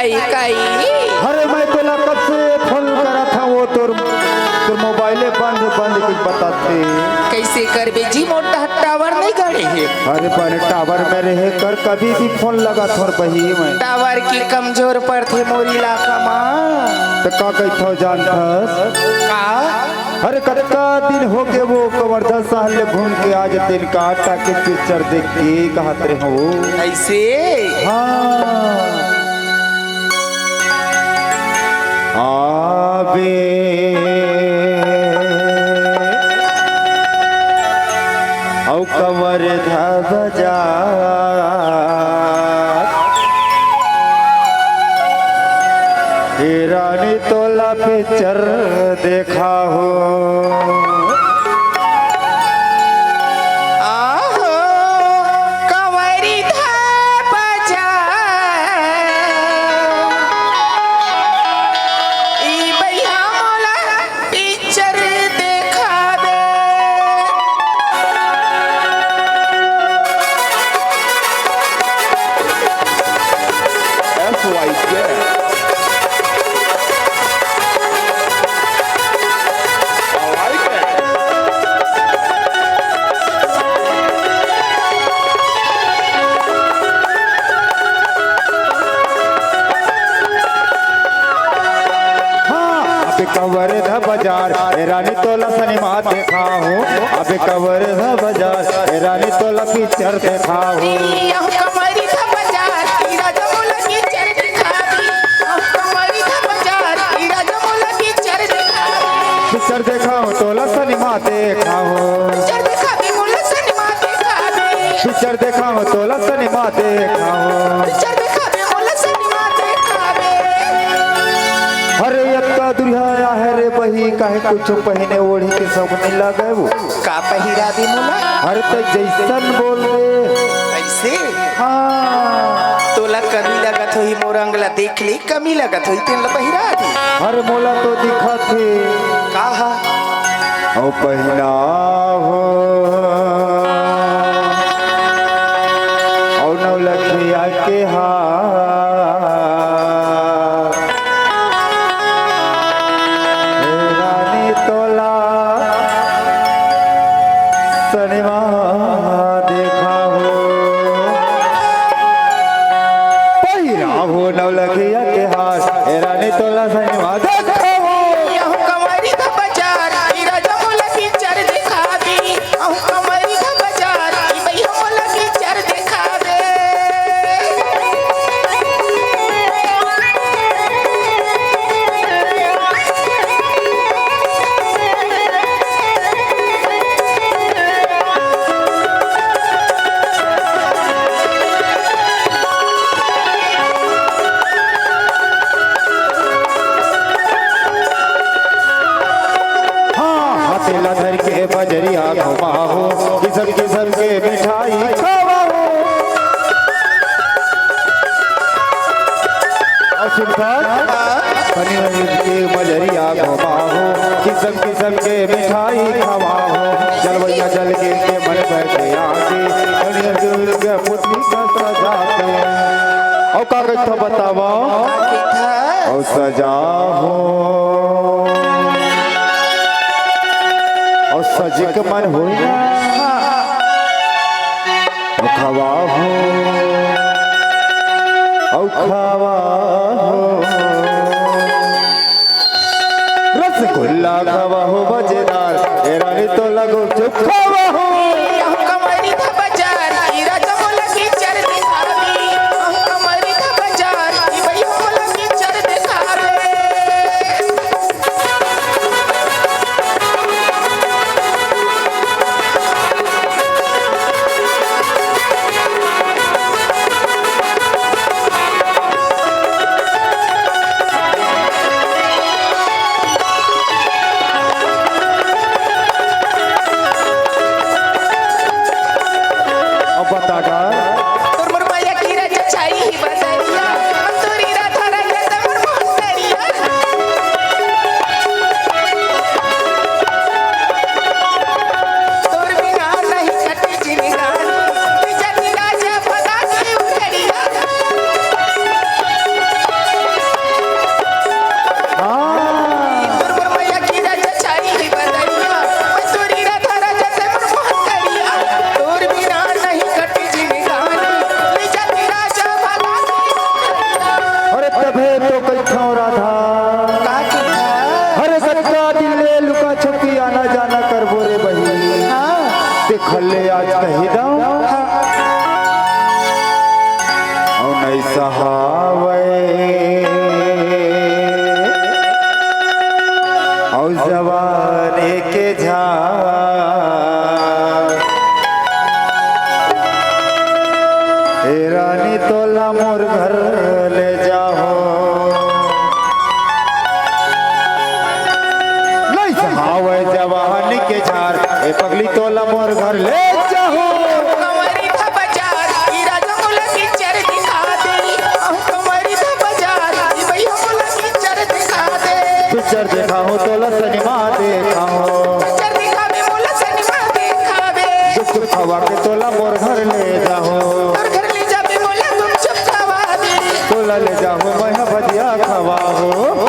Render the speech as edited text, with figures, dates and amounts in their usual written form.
काई काई। अरे मैं तेला कब से फोन करा था, वो तोर मोबाइले बंद बंद कुछ बताते। कैसे करबे जी, मोटा टावर नहीं गड़े है। अरे पर टावर में रहे कर कभी भी फोन लगा थोर बही में टावर की कमजोर पर थे मोर इलाका में। तो का कही थो जानता का अरे कतका दिन हो गए वो कवर्धा साहल ले घूम के आज दिन का आटा के पिक्चर देख के कहत रहे हो ऐसे। हाँ आबे औ कवर्धा बाजार रानी तोला पिक्चर देखा हो। आहो कवर्धा बाजार ई भैया मोला पिक्चर देखा दे। कवर्धा बाजार रानी तोला सिनेमा देखा हूँ। अबे कवर्धा बाजार रानी तोला पिक्चर देखा हूँ। कवर्धा बाजार ई राजा मोला पिक्चर देखा दी। कवर्धा बाजार ई राजा मोला पिक्चर देखा दी। पिक्चर देखा हूँ तोला सिनेमा देखा हूँ। पिक्चर देखा दी मोला सिनेमा देखा दी। पिक्चर देखा हूँ तोला सिनेमा देखा हूँ। पिक्चर देखा दी मोला सिनेमा देखा दे। अरे यक्का दुरिया है रे बही काहे कुछ पहने ओढ़ी के सब नहीं लगे वो का पहिरा दी मोला। अरे तो जैसन बोल दे ऐसे हाँ। तोला कमी लगत होई मोर अंगला देख ली कमी लगत होई तेन ला पहिरा दी। अरे मोला तो दिखा थे काहा ओ पहना हो और नौलखिया के हाथ रानी तोला सिनेमा देखा हो। पहिरा हो नौलखिया के हाथ रानी तोला सिनेमा देखा हो। कवर्धा बाजार ई राजा मोला पिक्चर देखा दी। कवर्धा बाजार ई भैया मोला पिक्चर देखा दे। तेला धर के बजरिया घुमाओ किसम किसम के मिठाई खवाओ। पनीर के बजरिया घुमाओ किसम किसम के मिठाई खवाओ। जलवैया जल के मन बैठे आके पनीर के पुतली का सजाते और का कथा बतावा और सजा हो और सजिक मन हो खवा हो और खवा हो रसगुल्ला खवा हो मजेदार रानी तो लगो चुप खवा हो। कवर्धा बाजार ई राजा मोला पिक्चर देखा दी। कवर्धा बाजार ई भैया मोला पिक्चर देखा दे। सुनो राधा का कहता हरे सच्चा दिल ले लुका छुपी आना जाना कर बोरे बही हाँ देखले आज कही दऊं और नहीं सहावे और जवाने के झाड़ हे रानी तोला मोर घर ले जाओ नहीं सहावे जवानी के झाड़ हे पगली तोला मोर घर ले जाओ कंवरी था बाजार ई राजा मोला पिक्चर दिखा दे कंवरी था बाजार ई भैया मोला पिक्चर दिखा दे पिक्चर दिखाओ तोला सिनेमा दिखाओ पिक्चर दिखावे मोला सिनेमा दिखावे दुख खवा के तोला मोर घर ले जाओ और घर ले जावे मोला गुपचुप खवा दे तोला ले जाओ मैं भजिया खवाओ